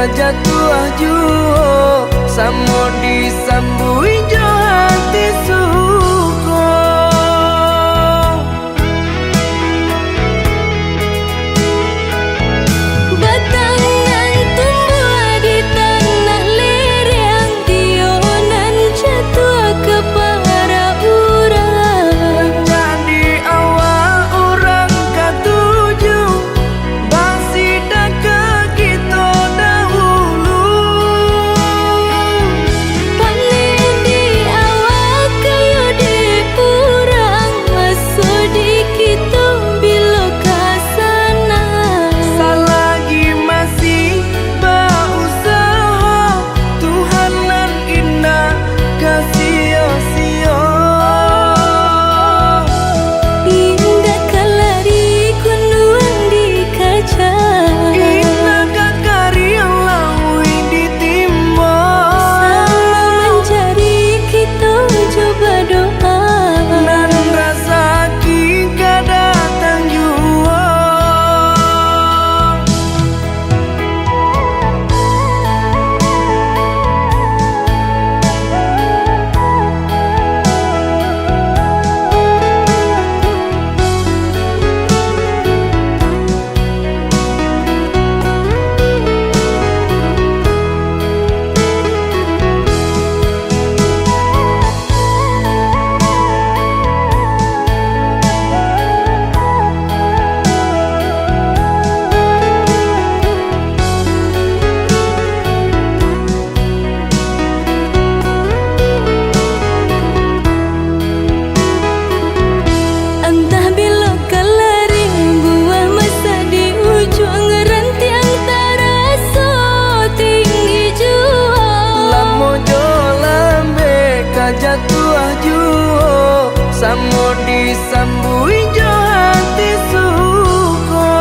kajatuh juo samo disambui jo hati suko. Batangan tumbuh di tanah lereng, tionan jatuh ke para urang. Jadi awal orang katuju basida ke kita dahulu. Panen di awal kayu di urang, masuk di kita bila kasana. Selagi masih berusaha, Tuhan nan indah kasih-sia. Indah kalari kunuan di kaca, Indah kakari lawi ditimba. sama mencari kita coba doa. Nan rasa kita datang jua. Entah bila kalari buah masa di ujung rantiang terasa tinggi jua. Lamo jo lambe kajatuh juo samo disambui jo hati suko.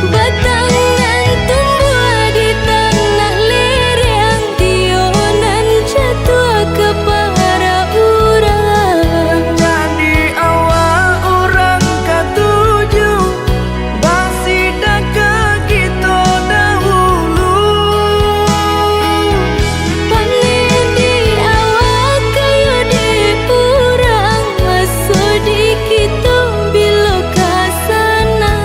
Batangan tumbuh di tanah lereng, tionan jatuh ke para urang. Jadi awal orang katuju basida ke kita dahulu. Panen di awal kayu di urang, masuk di kita bila kasana.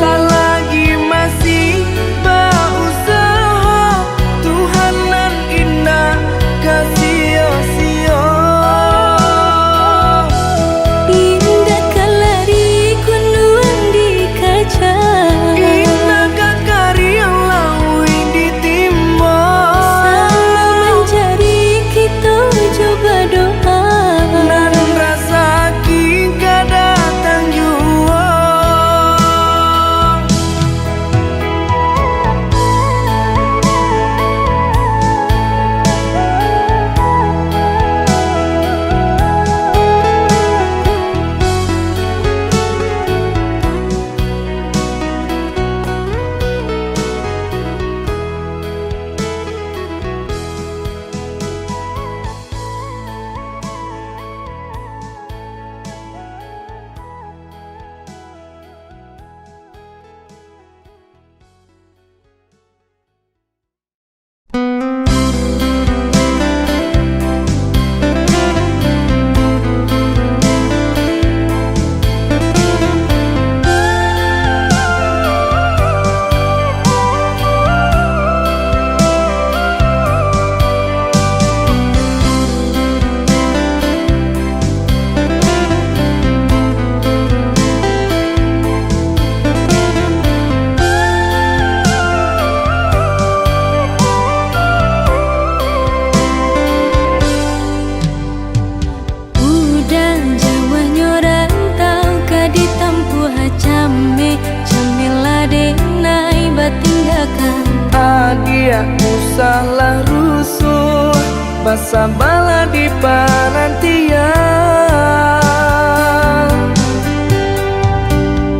Selagi masih berusaha, Tuhan nan indah kasih-sia. Indah kalari kunuan di kaca, Indah kakari lawi ditimba. sama mencari kita coba doa. Nan rasa kita datang jua. Udah Jawa nyoran tau ka ditampuh came, came ladenai batinggakan. Adia usahlah rusuh, basa bala di panantian.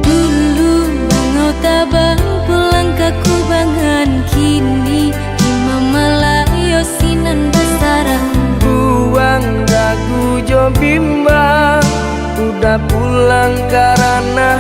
Dulu bangau tabang pulang ke kubangan, kini imam malayo sinan basarang. Buang dagu jo bimbang, udah pulang karena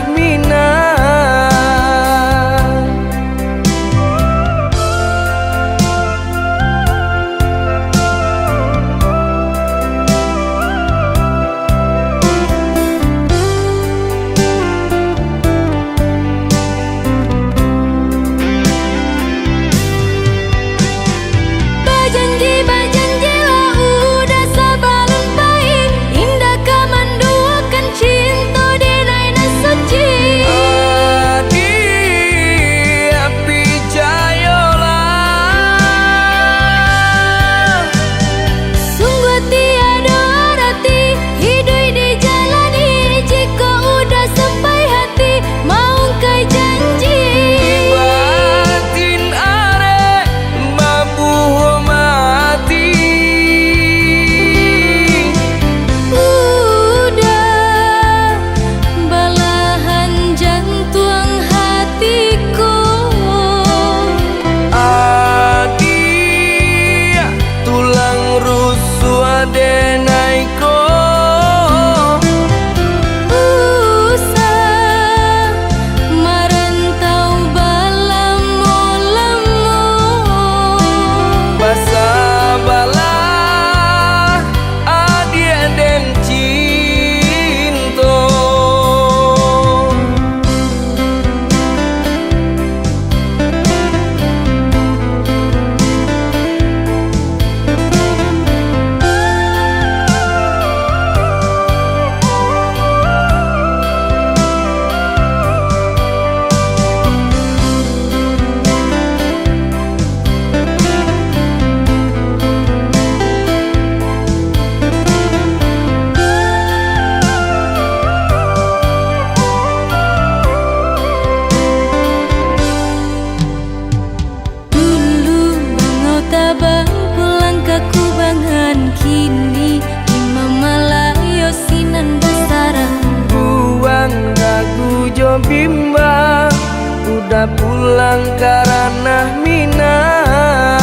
so bimbang, udah pulang karena Minang.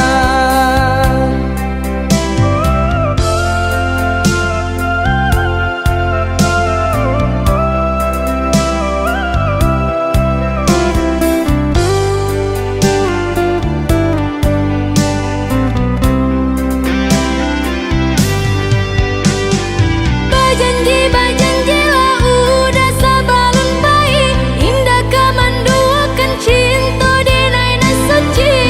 Bajanji lah udah sabalun baik, indah kamanduakan cinta di naina suci.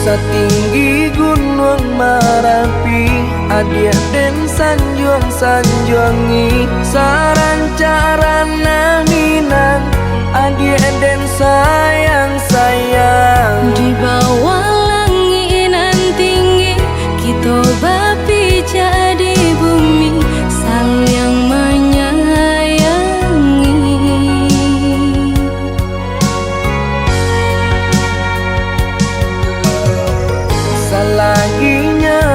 Satinggi gunung Marapi, adia den sanjuang-sanjuangi, sarancarana Minang, adia den sayang-sayang. Di bawah langit nan tinggi, kita bapi jadi bumi, saling menyayangi. Salaginya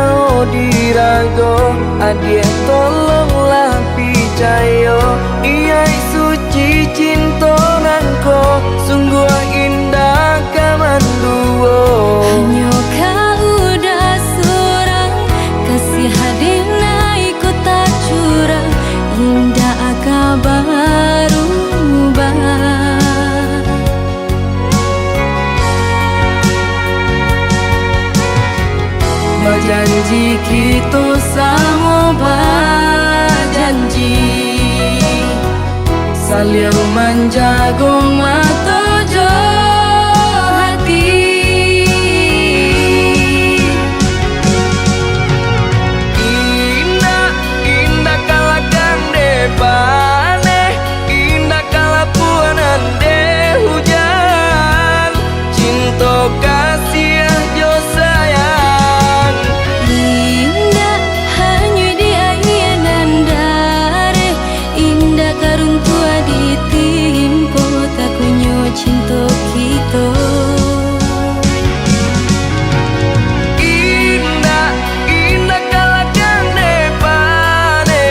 dirago, adia tolonglah picayo, iya suci cinta nangko, sungguh indah kamanduo. Hanya kau udah surang, kasih hadina ikut tak curang, indah kabaru Janji kita sama berjanji, saling menjaga mata jo hati. Indah, indah kalakan depane, indah kalapuanan de hujan, cinta kasih jo sayang. indah hanya di air dan dare, indah karung tua ditimpo, tak kunyo cinta kita. Indah, indah kalakan depane,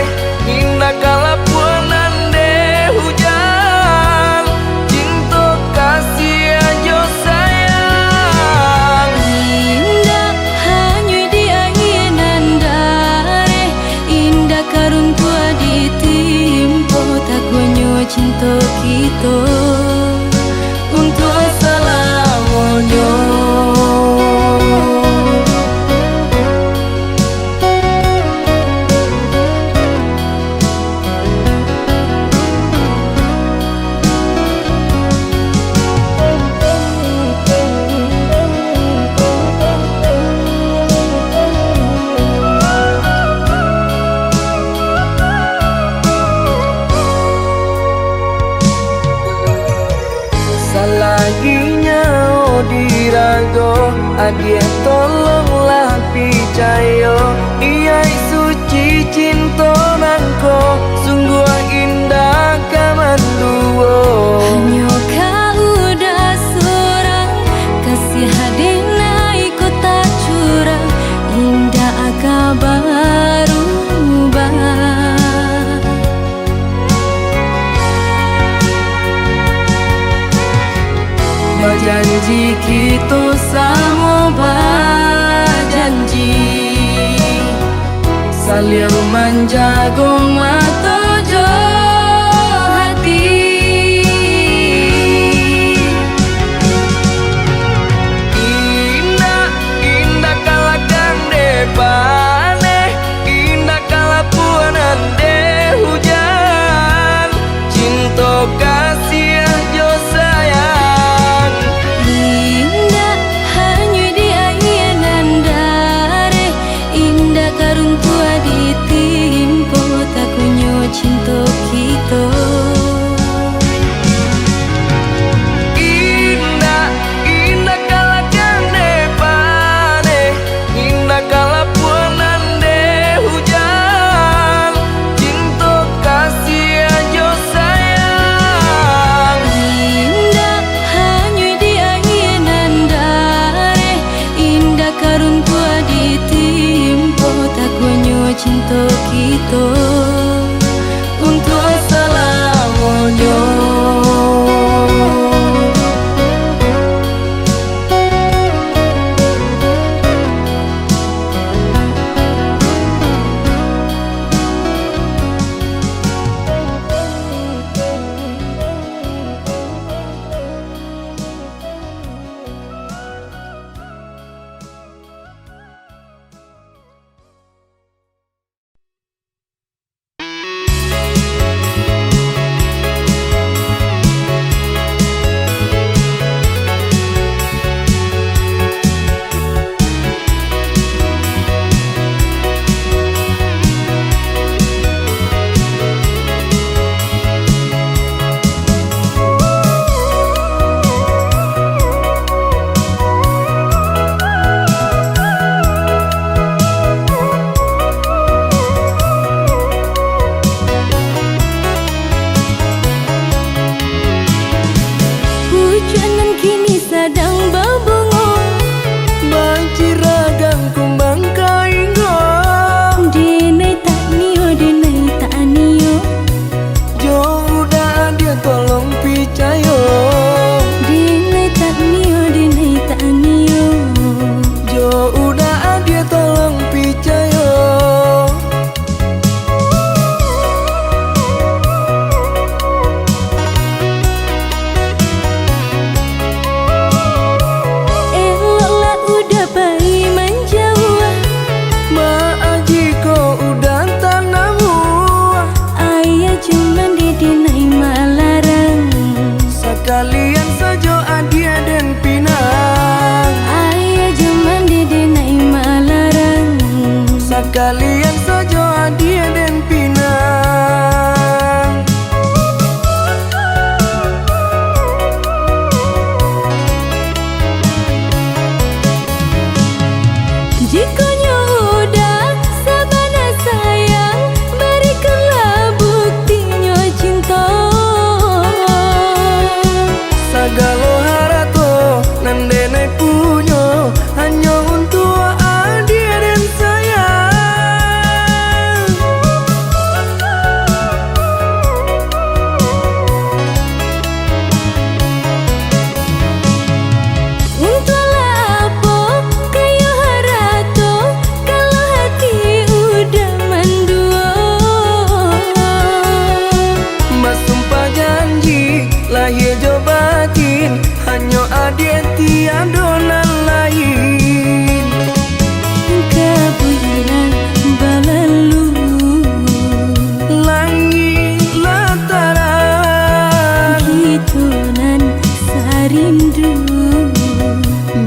indah kalapuanan de hujan, cinta kasih aja sayang. Indah hanya di air dan dare, indah karung tua ditimpo, tak kunyo cinta kita. Untuk selamanya. Salaginya dirago, adia tolonglah picayo, iya suci cinta nangko, sungguh indah kamanduo. Hanya kau udah surang, kasih hadina ikut tak curang, indah kabaru Janji kita sama berjanji, saling menjaga mata jo hati. Indah, indah kalakan depane, indah kalapuanan de hujan, cinta kasih jo sayang. indah hanya di air dan dare, indah karung tua ditimpo, tak kunyo cinta kita. Indah, indah kalakan depane, indah kalapuanan de hujan, cinta kasih aja sayang. Indah hanya di air dan dare, indah karung tua ditimpo, tak kunyo cinta kita.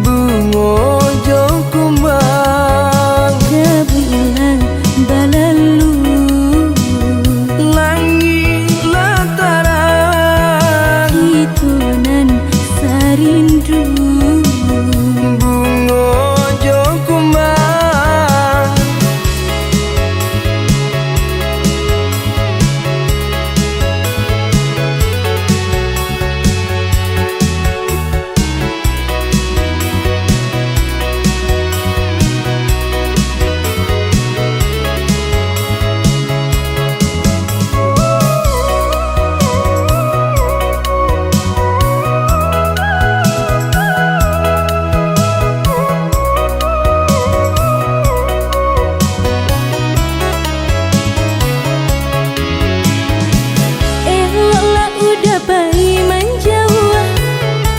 Bungo jo kumbang kebulan balalu langit lataran hitonan sarindu bungo jo kumbang eloklah udah bayi menjauh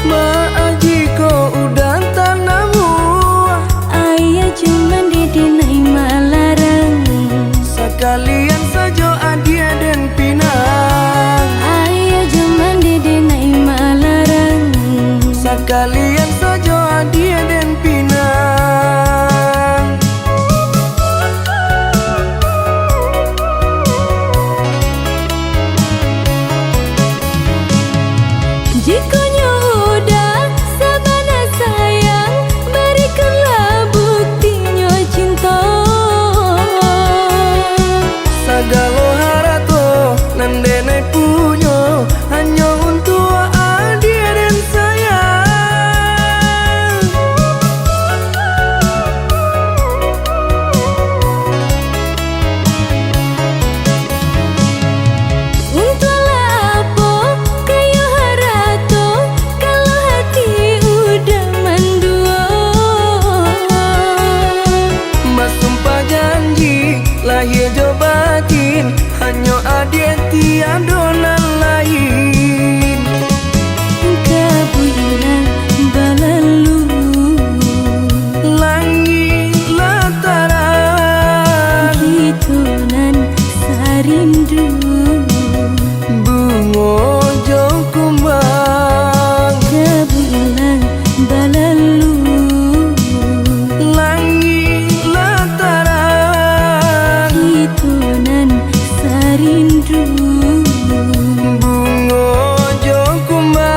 maaf jika udah tanah buah ayah cuman didenai malarang sekalian saja adia dan pinang ayah cuman didenai malarang sekalian saja adia dan pinang jika udah sabana sayang berikanlah buktinya cinta sagalo harato nandene punyo hanya untuk adia dan sayang untunglah apa kayu harato kalau hati udah mendua mas sumpah janji lahir jo batin hanya adia tiada nan lain kebulan balalu langit lataran hitonan sarindu bungo jo kumbang kebulan balalu langit lataran hitonan sarindu bungo jo kumbang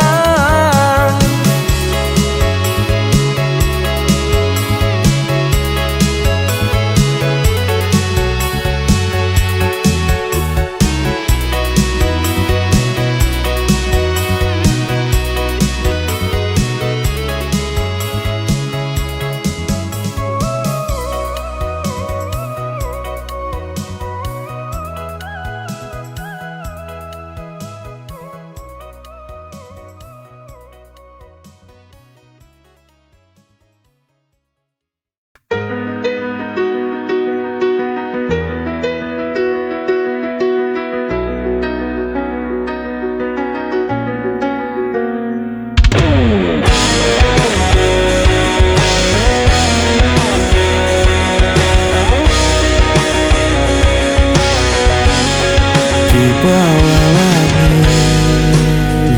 di bawah langit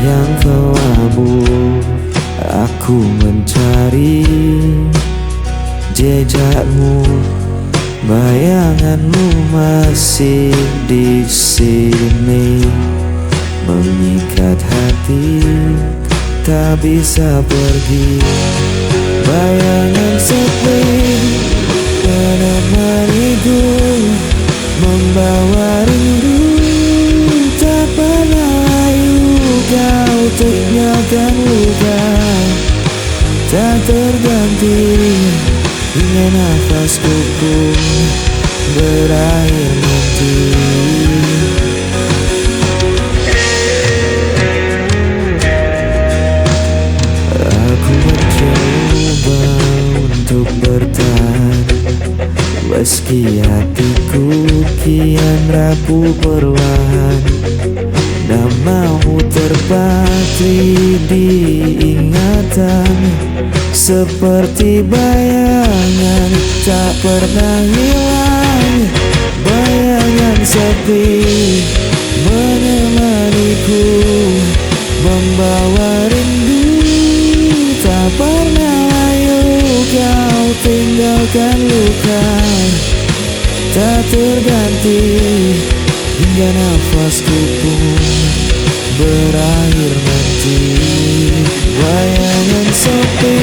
yang kelabu aku mencari jejakmu bayanganmu masih di sini mengikat hati tak bisa pergi bayangan sepi menemaniku membawa rindu tak pernah layu kau tinggalkan luka tak terganti hingga nafasku pun berakhir nanti aku mencoba untuk bertahan meski hatiku kian rapuh perlahan namamu terpatri di ingatan seperti bayangan tak pernah hilang bayangan sepi menemaniku membawa rindu Tak pernah layu kau tinggalkan luka, tak terganti hingga nafasku pun berakhir nanti. Bayangan sepi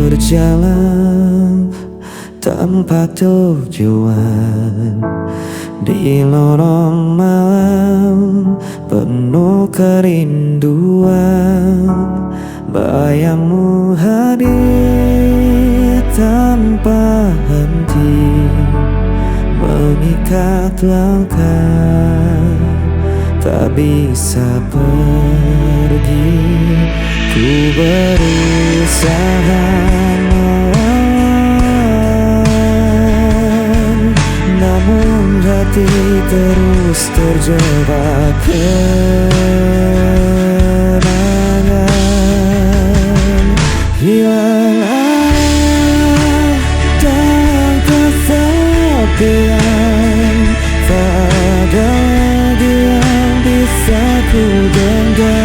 berjalan tanpa tujuan di lorong malam penuh kerinduan. Bayangmu hadir tanpa henti, mengikat langkah, tak bisa pergi. Ku berusaha melawan, namun hati terus terjebak kenangan. Hilang arah dan kesepian, tak ada lagi yang bisa ku genggam.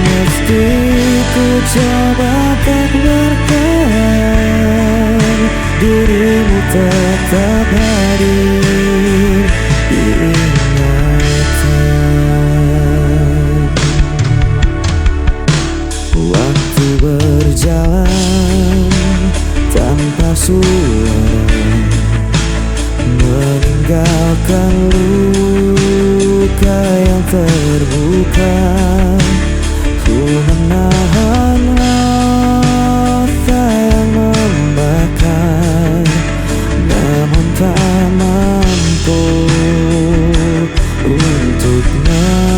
Meski ku coba tak bertahan, dirimu tetap hadir di ingatan. Waktu berjalan tanpa suara, meninggalkan luka yang terbuka. Ku menahan rasa yang membakar, namun tak mampu untuk menghilang.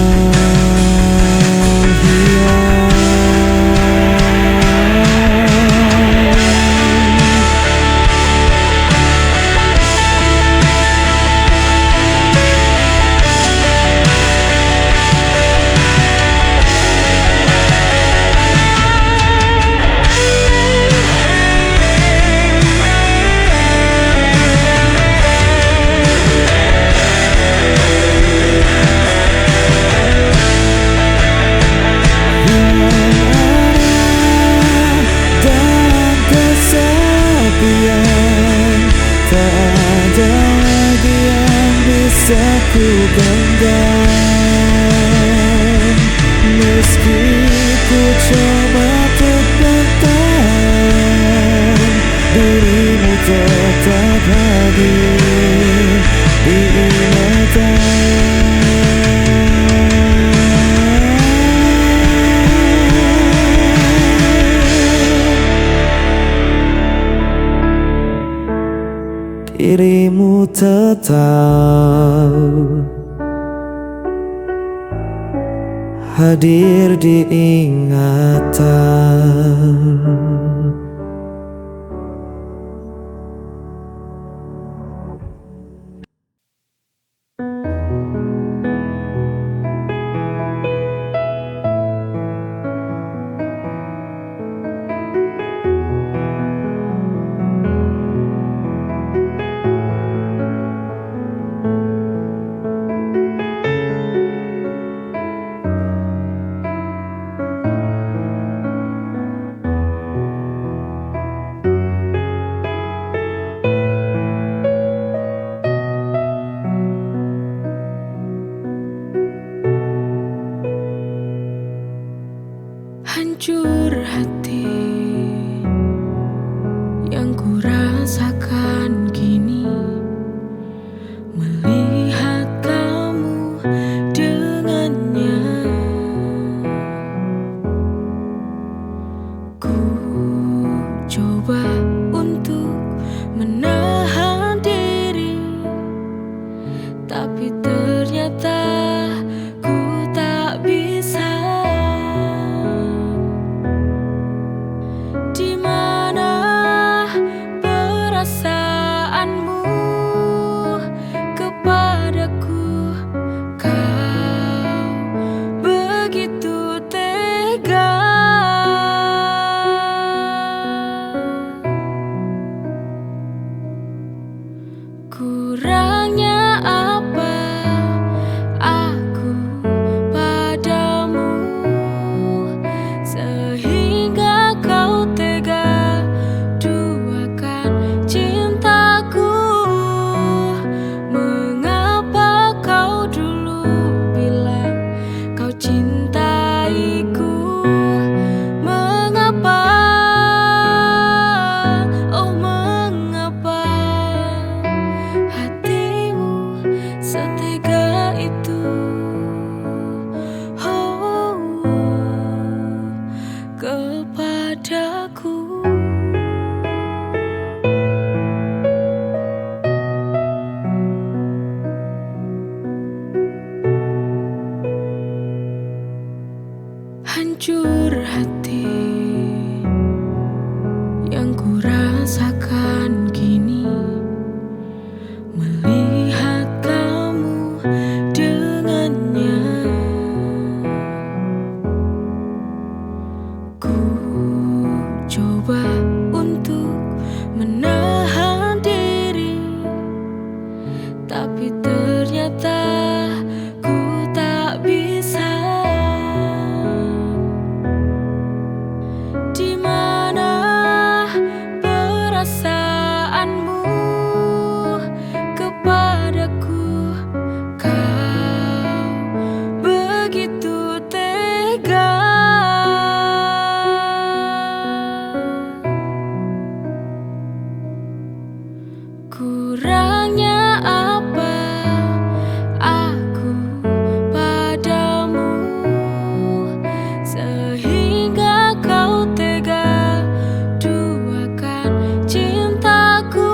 Ku genggam, meski ku coba untuk bertahan, dirimu tetap hadir di ingatan. Dirimu tetap hadir di ingatan. Kurangnya apa aku padamu, sehingga kau tega duakan cintaku? Mengapa kau dulu bilang kau cintaiku? Mengapa, oh mengapa hatimu setega itu? Oh, kepadaku. Hancur hati yang ku rasakan kini, melihat kamu dengannya. Ku coba untuk menahan diri, tapi ternyata ku tak bisa. Di mana perasaanmu kepadaku? Kau begitu tega. Kurangnya apa aku padamu, sehingga kau tega duakan cintaku?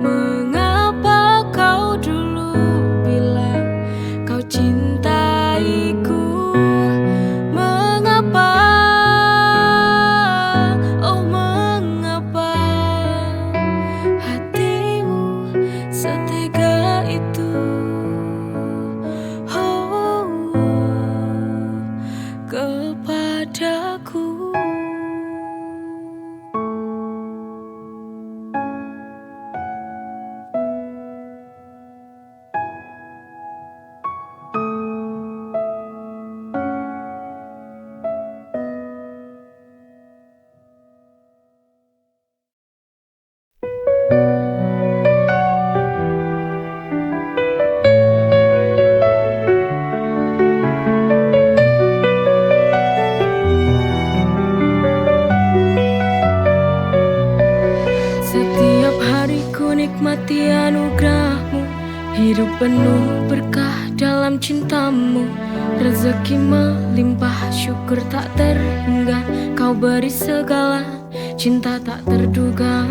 Mengapa kau dulu bilang kau cintaiku? Mengapa, oh mengapa hatimu setega itu? Oh, kepadaku. Setiap hari ku nikmati anugerahmu, hidup penuh berkah dalam cintamu. Rezeki melimpah, syukur tak terhingga, kau beri segala cinta tak terduga.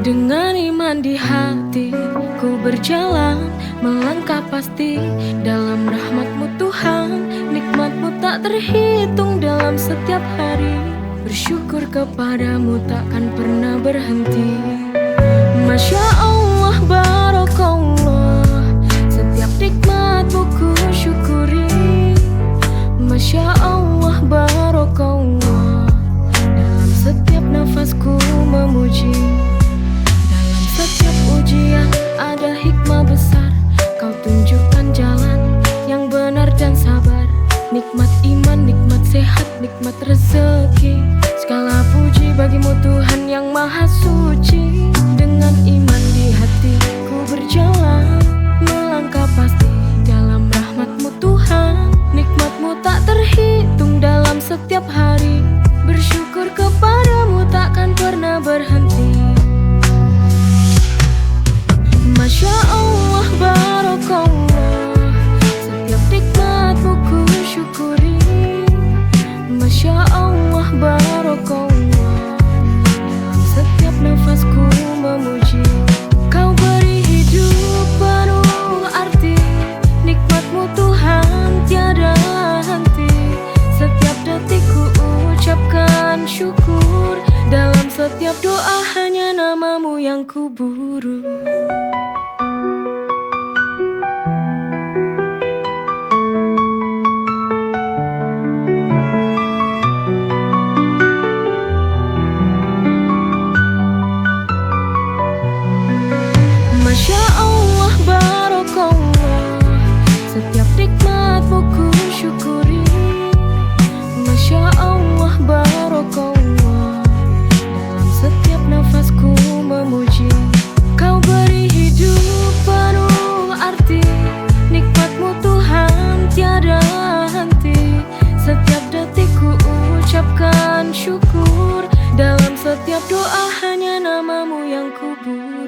Dengan iman di hati ku berjalan, melangkah pasti dalam rahmat-Mu Tuhan. Nikmat-Mu tak terhitung dalam setiap hari, bersyukur kepadamu takkan pernah berhenti. Masya Allah, Barakallah, setiap nikmat-Mu ku syukuri. Masya Allah, Barakallah, dalam setiap nafasku memuji. Dalam setiap ujian ada hikmah besar, kau tunjukkan jalan yang benar dan sabar. Nikmat iman, nikmat sehat, nikmat rezeki, segala puji bagimu Tuhan yang maha suci. Dengan iman di hati ku berjalan, melangkah pasti dalam rahmat-Mu Tuhan. Nikmat-Mu tak terhitung dalam setiap hari, bersyukur kepadamu takkan pernah berhenti. Masya Allah, Barakallah, setiap nikmat-Mu ku syukuri. Masya Allah, Barakallah, dalam setiap nafasku memuji. Kau beri hidup penuh arti, nikmat-Mu Tuhan tiada henti. Setiap detik ku ucapkan syukur, dalam setiap doa hanya nama-Mu yang ku buru. syukur. Dalam setiap doa hanya namamu yang kubur.